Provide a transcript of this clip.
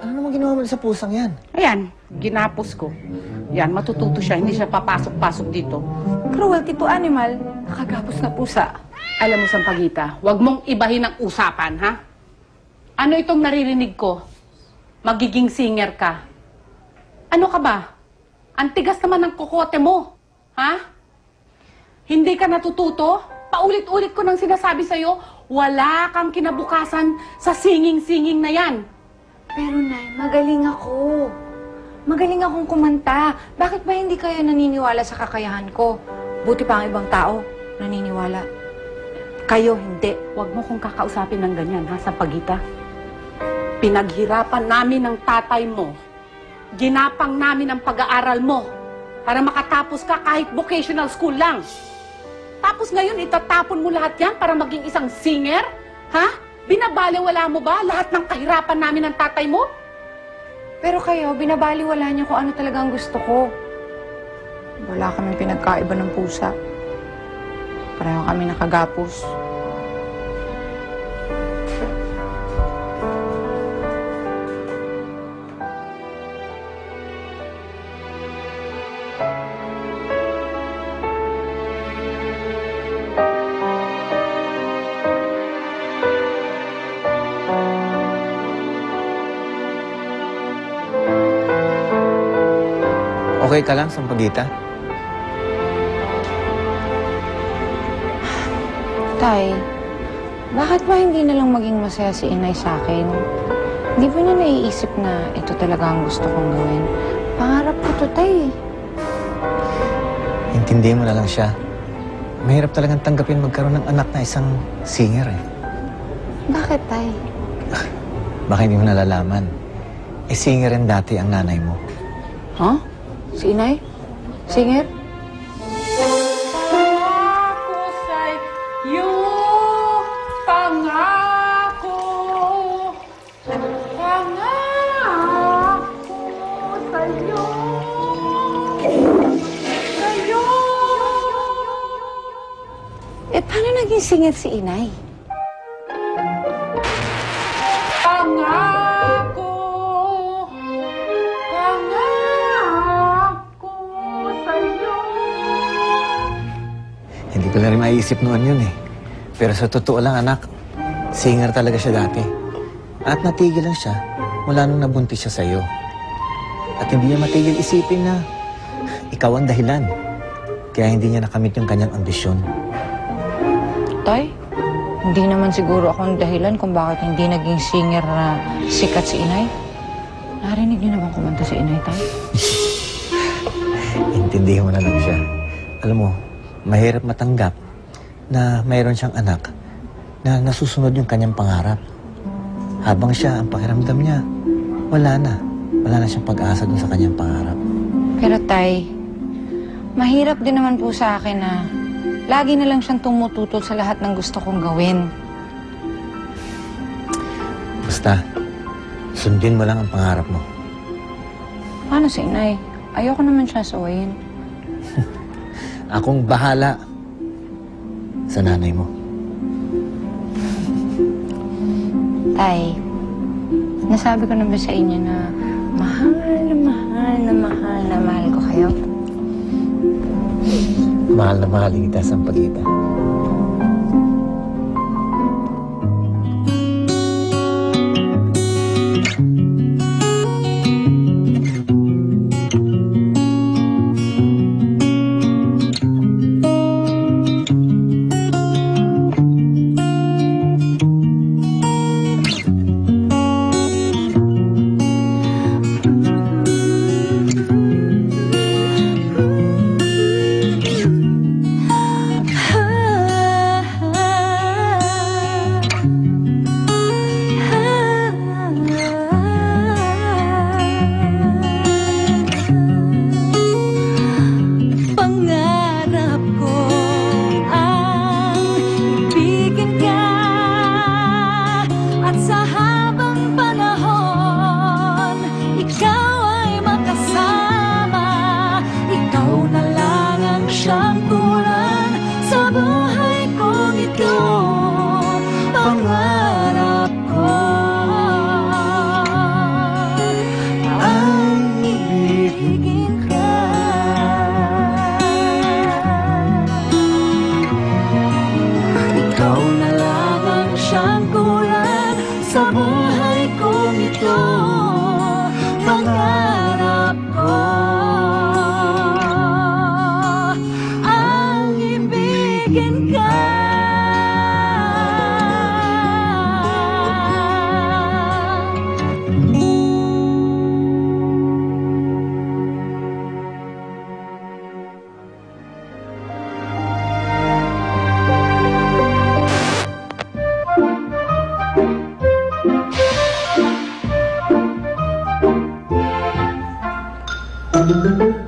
Ano naman ginawa mo sa pusang yan? Ayan, ginapos ko. Yan, matututo siya, hindi siya papasok-pasok dito. Cruelty to animal. Nakagapos na pusa. Alam mo, Sampaguita, huwag mong ibahin ang usapan, ha? Ano itong naririnig ko? Magiging singer ka. Ano ka ba? Ang tigas naman ng kokote mo. Ha? Hindi ka natututo? Paulit-ulit ko nang sinasabi sa'yo, wala kang kinabukasan sa singing-singing na yan. Pero Nay, magaling ako. Magaling akong kumanta. Bakit ba hindi kayo naniniwala sa kakayahan ko? Buti pa ang ibang tao naniniwala. Kayo hindi. Huwag mo kong kakausapin ng ganyan, ha, Sampaguita? Pinaghirapan namin ng tatay mo. Ginapang namin ang pag-aaral mo para makatapos ka kahit vocational school lang. Tapos ngayon, itatapon mo lahat yan para maging isang singer? Ha? Binabaliwala mo ba lahat ng kahirapan namin ng tatay mo? Pero kayo, binabaliwala niyo kung ano talaga ang gusto ko. Wala kaming pinagkaiba ng pusa. Pareho kami nakagapos. Okay ka lang, Sampaguita? Tay, bakit ba hindi na lang maging masaya si Inay sa akin? Hindi ba niya naiisip na ito talaga ang gusto kong gawin? Pangarap ko to, Tay. Intindihin mo na lang siya. Mahirap talagang tanggapin magkaroon ng anak na isang singer eh. Bakit, Tay? Baka hindi mo nalalaman. Eh, singer rin dati ang nanay mo. Huh? Si Inay? Singer? Pangako sa'yo, pangako, pangako sa'yo, sa'yo. Eh, paano naging singer si Inay? Pangako, pangako sa'yo. Hindi ko na rin maiisip noon yun eh. Pero sa totoo lang, anak, singer talaga siya dati. At natigil lang siya mula nung nabuntis siya sa'yo. At hindi niya matigil isipin na ikaw ang dahilan. Kaya hindi niya nakamit yung kanyang ambisyon. Tay, hindi naman siguro ako ang dahilan kung bakit hindi naging singer na sikat si Inay. Narinig niyo na bang kumanta si Inay, Tay? Intindihin mo na lang siya. Alam mo, mahirap matanggap na mayroon siyang anak na nasusunod yung kanyang pangarap. Habang siya, ang pakiramdam niya, wala na. Wala na siyang pag-asa dun sa kanyang pangarap. Pero Tay, mahirap din naman po sa akin na lagi na lang siyang tumututol sa lahat ng gusto kong gawin. Basta, sundin mo lang ang pangarap mo. Paano si Inay? Ayoko naman siya sawayin. Akong bahala sa nanay mo. Tay, nasabi ko na ba sa inyo na mahal na mahal na mahal na mahal ko kayo? Mahal na mahalin kita, Sampaguita. buhay kong ito, pangarap ko ang ibigin ka. Thank you.